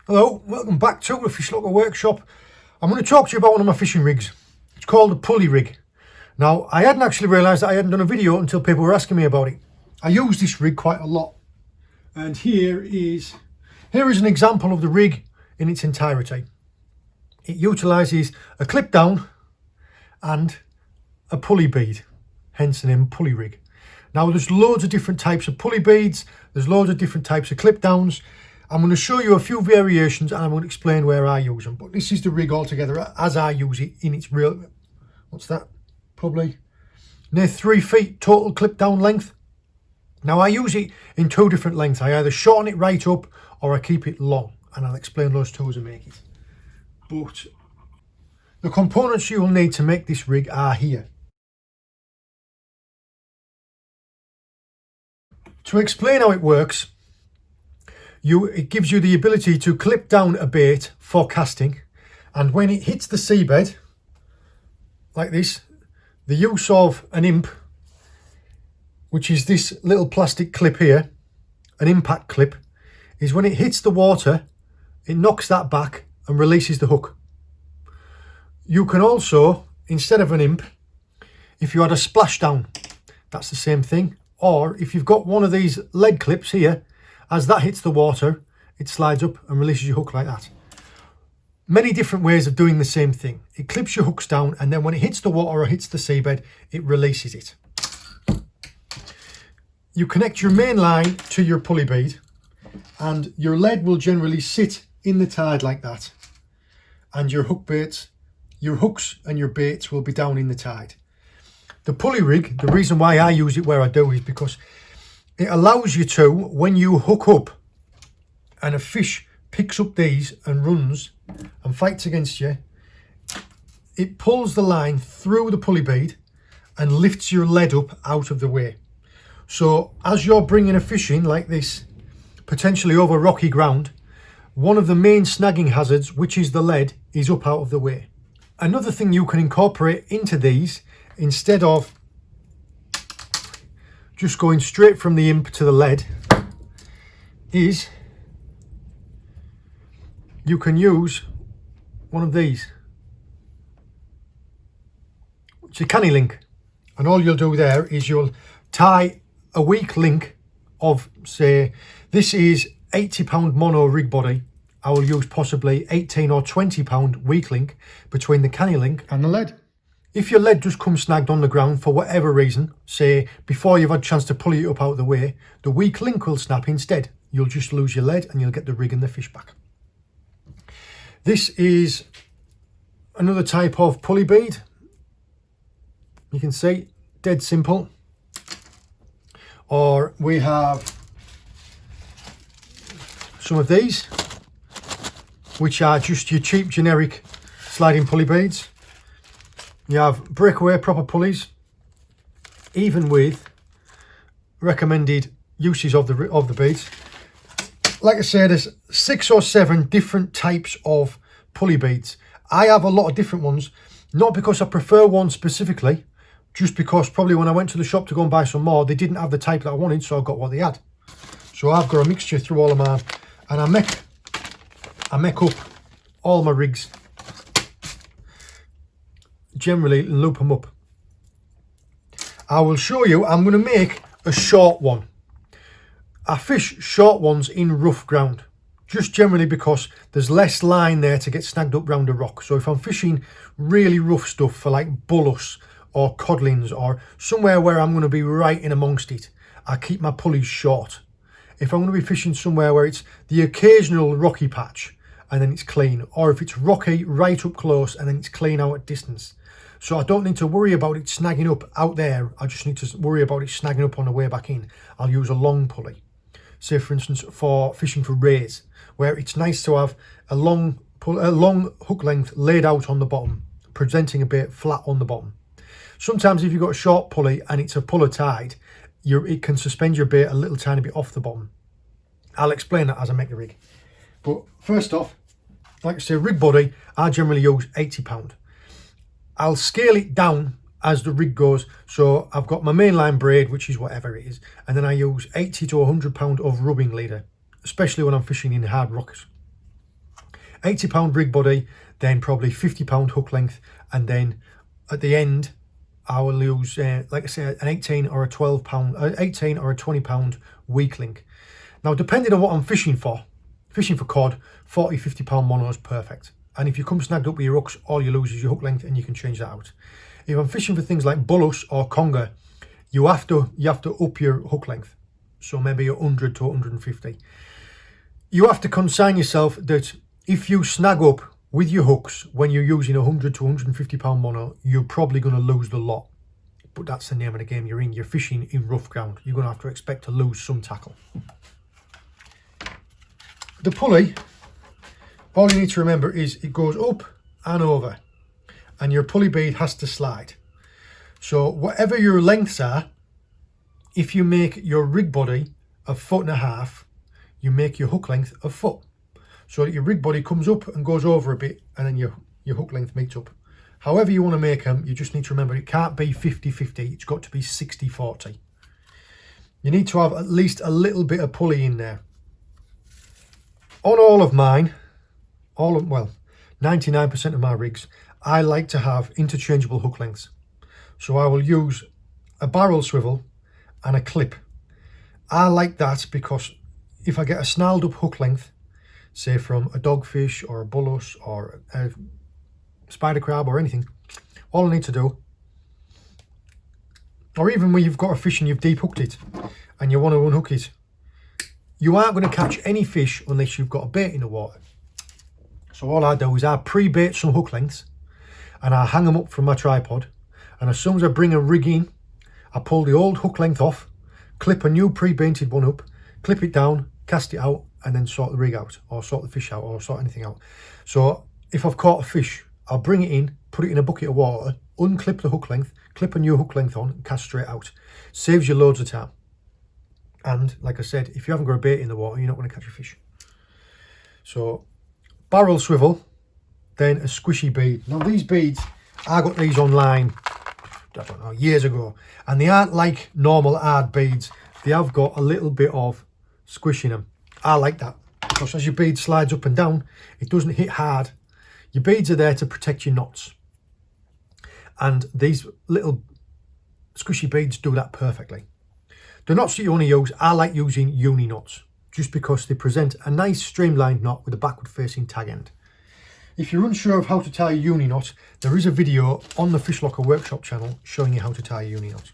Hello, welcome back to the Fish Locker Workshop. I'm going to talk to you about one of my fishing rigs. It's called the Pulley Rig. Now, I hadn't actually realised that I hadn't done a video until people were asking me about it. I use this rig quite a lot. And here is an example of the rig in its entirety. It utilises a clip down and a pulley bead, hence the name Pulley Rig. Now, there's loads of different types of pulley beads, there's loads of different types of clip downs. I'm going to show you a few variations and I'm going to explain where I use them. But this is the rig altogether as I use it in its real, what's that? Probably near 3 feet total clip down length. Now I use it in two different lengths. I either shorten it right up or I keep it long. And I'll explain those two as I make it. But the components you will need to make this rig are here. To explain how it works, it gives you the ability to clip down a bait for casting, and when it hits the seabed like this, the use of an imp, which is this little plastic clip here, an impact clip, is when it hits the water it knocks that back and releases the hook. You can also, instead of an imp, if you had a splashdown, that's the same thing, or if you've got one of these lead clips here, as that hits the water, it slides up and releases your hook like that. Many different ways of doing the same thing. It clips your hooks down and then when it hits the water or hits the seabed, it releases it. You connect your main line to your pulley bead and your lead will generally sit in the tide like that. And your hooks and your baits will be down in the tide. The pulley rig, the reason why I use it where I do is because it allows you to, when you hook up and a fish picks up these and runs and fights against you, it pulls the line through the pulley bead and lifts your lead up out of the way. So as you're bringing a fish in like this, potentially over rocky ground, one of the main snagging hazards, which is the lead, is up out of the way. Another thing you can incorporate into these, instead of just going straight from the imp to the lead, is you can use one of these, which is a canny link, and all you'll do there is you'll tie a weak link of, say, this is 80-pound mono rig body. I will use possibly 18 or 20-pound weak link between the canny link and the lead. If your lead just comes snagged on the ground for whatever reason, say before you've had a chance to pull it up out of the way, the weak link will snap instead. You'll just lose your lead and you'll get the rig and the fish back. This is another type of pulley bead. You can see, dead simple. Or we have some of these, which are just your cheap generic sliding pulley beads. You have breakaway proper pulleys, even with recommended uses of the beads. Like I said, there's 6 or 7 different types of pulley beads. I have a lot of different ones, not because I prefer one specifically, just because probably when I went to the shop to go and buy some more, they didn't have the type that I wanted, so I got what they had. So I've got a mixture through all of mine, and I make up all my rigs. Generally loop them up. I will show you, I'm going to make a short one. I fish short ones in rough ground, just generally because there's less line there to get snagged up round a rock. So if I'm fishing really rough stuff for like bullus or codlins or somewhere where I'm going to be right in amongst it, I keep my pulleys short. If I'm going to be fishing somewhere where it's the occasional rocky patch and then it's clean, or if it's rocky right up close and then it's clean out at distance, so I don't need to worry about it snagging up out there, I just need to worry about it snagging up on the way back in, I'll use a long pulley. Say for instance for fishing for rays, where it's nice to have a long hook length laid out on the bottom, presenting a bait flat on the bottom. Sometimes if you've got a short pulley and it's a puller tide, it can suspend your bait a little tiny bit off the bottom. I'll explain that as I make the rig. But first off, like I say, rig body, I generally use 80-pound. I'll scale it down as the rig goes. So I've got my mainline braid, which is whatever it is, and then I use 80 to 100 pound of rubbing leader, especially when I'm fishing in hard rocks. £80 rig body, then probably £50 hook length, and then at the end I will use like I say, an 18 or a 12 pound, 18 or a 20 pound weak link. Now depending on what I'm fishing for cod, 40-50 pound mono is perfect. And if you come snagged up with your hooks, all you lose is your hook length, and you can change that out. If I'm fishing for things like bullus or conger, you have to up your hook length, so maybe 100 to 150. You have to consign yourself that if you snag up with your hooks when you're using 100 to 150 pound mono, you're probably going to lose the lot. But that's the name of the game you're in. You're fishing in rough ground. You're going to have to expect to lose some tackle. The pulley, all you need to remember is it goes up and over, and your pulley bead has to slide. So whatever your lengths are, if you make your rig body 1.5 foot, you make your hook length 1 foot. So that your rig body comes up and goes over a bit, and then your hook length meets up. However you want to make them, you just need to remember it can't be 50-50, it's got to be 60-40. You need to have at least a little bit of pulley in there. On all of mine, well, 99% of my rigs, I like to have interchangeable hook lengths. So I will use a barrel swivel and a clip. I like that because if I get a snarled up hook length, say from a dogfish or a bullus or a spider crab or anything, all I need to do, or even when you've got a fish and you've deep hooked it and you want to unhook it, you aren't going to catch any fish unless you've got a bait in the water. So all I do is I pre-bait some hook lengths and I hang them up from my tripod, and as soon as I bring a rig in, I pull the old hook length off, clip a new pre-baited one up, clip it down, cast it out, and then sort the rig out, or sort the fish out, or sort anything out. So if I've caught a fish, I'll bring it in, put it in a bucket of water, unclip the hook length, clip a new hook length on, and cast straight out. Saves you loads of time. And like I said, if you haven't got a bait in the water, you're not going to catch a fish. So barrel swivel, then a squishy bead. Now these beads, I got these online, I don't know, years ago, and they aren't like normal hard beads. They have got a little bit of squish in them. I like that because as your bead slides up and down, it doesn't hit hard. Your beads are there to protect your knots, and these little squishy beads do that perfectly. The knots that you want to use, I like using uni knots just because they present a nice streamlined knot with a backward facing tag end. If you're unsure of how to tie a uni knot, there is a video on the Fish Locker Workshop channel showing you how to tie a uni knot.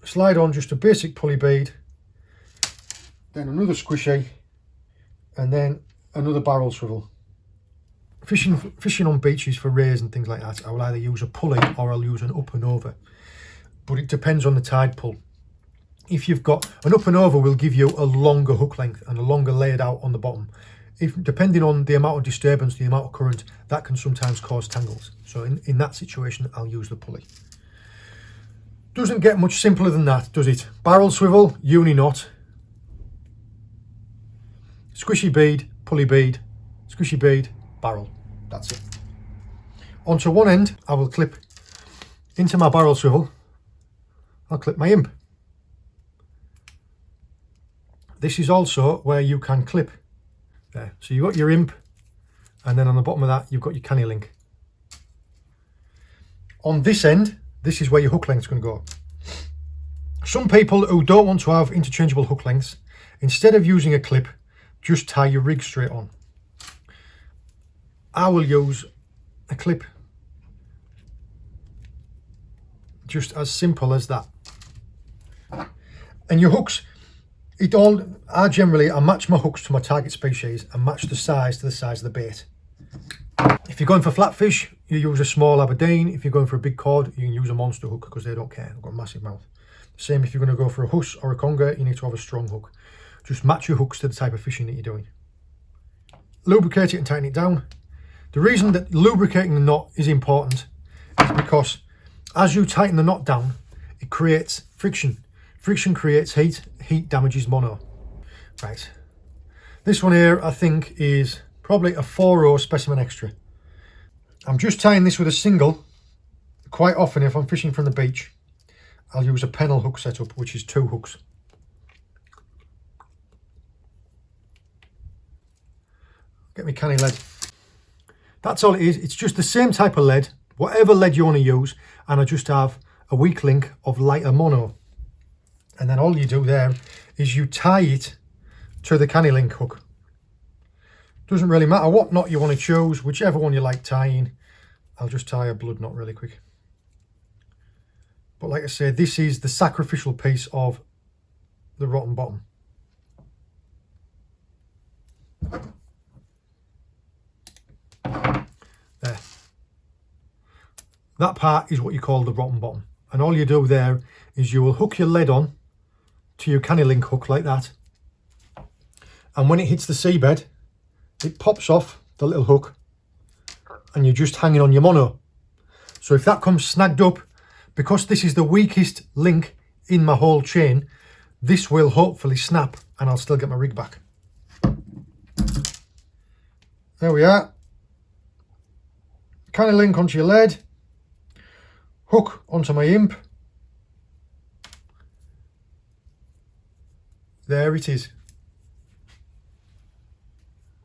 Slide on just a basic pulley bead, then another squishy, and then another barrel swivel. Fishing on beaches for rays and things like that, I will either use a pulley or I'll use an up and over, but it depends on the tide pull. If you've got an up and over, will give you a longer hook length and a longer laid out on the bottom. Depending on the amount of disturbance, the amount of current, that can sometimes cause tangles. So in that situation, I'll use the pulley. Doesn't get much simpler than that, does it? Barrel swivel, uni knot, squishy bead, pulley bead, squishy bead, barrel. That's it. Onto one end, I will clip into my barrel swivel. I'll clip my imp. This is also where you can clip there. So you've got your imp, and then on the bottom of that, you've got your canny link. On this end, this is where your hook length is going to go. Some people who don't want to have interchangeable hook lengths, instead of using a clip, just tie your rig straight on. I will use a clip. Just as simple as that. And your hooks, I match my hooks to my target species and match the size to the size of the bait. If you're going for flatfish, you use a small Aberdeen. If you're going for a big cod, you can use a monster hook because they don't care. They've got a massive mouth. Same if you're going to go for a Huss or a Conger, you need to have a strong hook. Just match your hooks to the type of fishing that you're doing. Lubricate it and tighten it down. The reason that lubricating the knot is important is because as you tighten the knot down, it creates friction. Friction creates heat. Heat damages mono. Right. This one here, I think, is probably a 4-row specimen extra. I'm just tying this with a single. Quite often, if I'm fishing from the beach, I'll use a pennel hook setup, which is 2 hooks. get me canny lead. That's all it is. It's just the same type of lead, whatever lead you want to use, and I just have a weak link of lighter mono. And then all you do there is you tie it to the canny link hook. Doesn't really matter what knot you want to choose, whichever one you like tying. I'll just tie a blood knot really quick. But like I said, this is the sacrificial piece of the rotten bottom. There. That part is what you call the rotten bottom. And all you do there is you will hook your lead on to your canny link hook like that. And when it hits the seabed, it pops off the little hook and you're just hanging on your mono. So if that comes snagged up, because this is the weakest link in my whole chain, this will hopefully snap and I'll still get my rig back. There we are. Canny link onto your lead, hook onto my imp. There it is.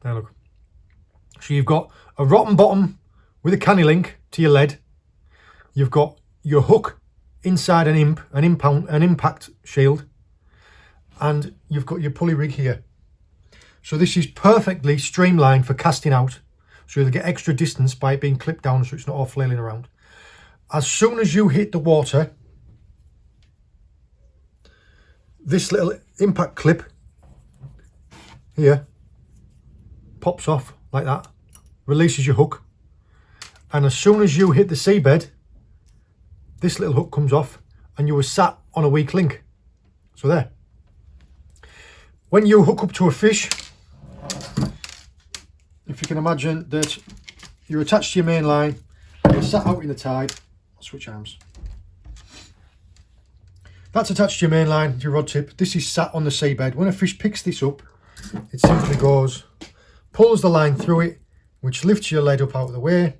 There, look. So you've got a rotten bottom with a canny link to your lead. You've got your hook inside an impact shield, and you've got your pulley rig here. So this is perfectly streamlined for casting out, so you'll get extra distance by it being clipped down so it's not all flailing around. As soon as you hit the water, this little impact clip here pops off like that, releases your hook, and as soon as you hit the seabed, this little hook comes off and you were sat on a weak link. So there. When you hook up to a fish, if you can imagine that you're attached to your main line, you're sat out in the tide. I'll switch arms. That's attached to your main line, your rod tip. This is sat on the seabed. When a fish picks this up, it simply goes, pulls the line through it, which lifts your lead up out of the way.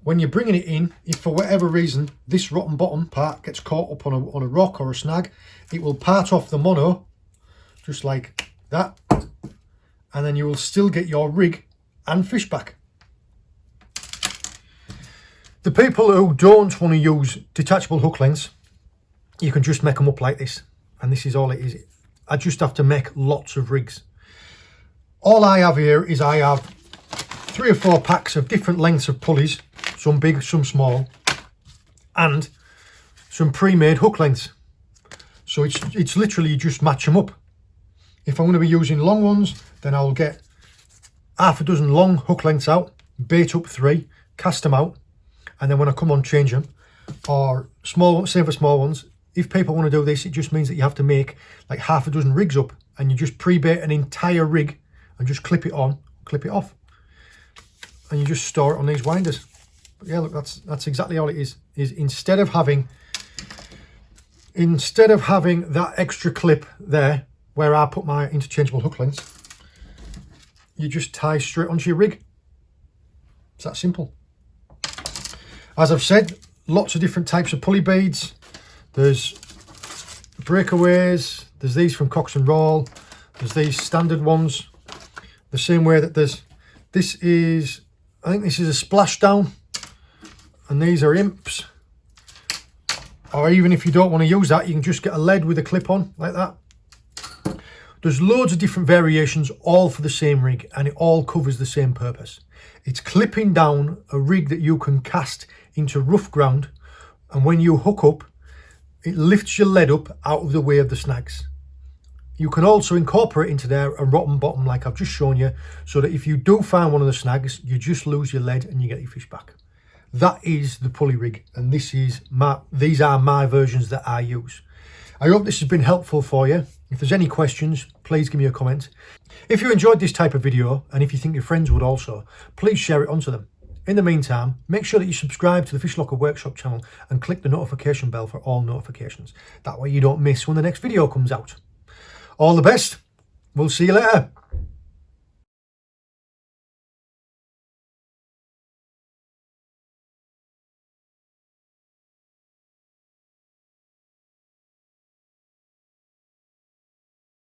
When you're bringing it in, if for whatever reason this rotten bottom part gets caught up on a rock or a snag, it will part off the mono, just like that, and then you will still get your rig and fish back. The people who don't want to use detachable hook lengths, you can just make them up like this, and this is all it is. I just have to make lots of rigs. All I have here is I have 3 or 4 packs of different lengths of pulleys, some big, some small, and some pre-made hook lengths. So it's literally just match them up. If I'm going to be using long ones, then I'll get half a dozen long hook lengths out, bait up 3, cast them out, and then when I come on, change them. Or small, same for small ones. If people want to do this, it just means that you have to make like half a dozen rigs up, and you just pre-bait an entire rig and just clip it on, clip it off, and you just store it on these winders. But yeah, look, that's exactly all it is. Instead of having that extra clip there where I put my interchangeable hook lengths, you just tie straight onto your rig. It's that simple. As I've said, lots of different types of pulley beads. There's breakaways, there's these from Cox and Roll, there's these standard ones. The same way that I think this is a splashdown, and these are imps. Or even if you don't want to use that, you can just get a lead with a clip on like that. There's loads of different variations, all for the same rig, and it all covers the same purpose. It's clipping down a rig that you can cast into rough ground, and when you hook up, it lifts your lead up out of the way of the snags. You can also incorporate into there a rotten bottom like I've just shown you, so that if you do find one of the snags, you just lose your lead and you get your fish back. That is the pulley rig, and these are my versions that I use. I hope this has been helpful for you. If there's any questions, please give me a comment. If you enjoyed this type of video, and if you think your friends would also, please share it onto them. In the meantime, make sure that you subscribe to the Fish Locker Workshop channel and click the notification bell for all notifications. That way you don't miss when the next video comes out. All the best. We'll see you later.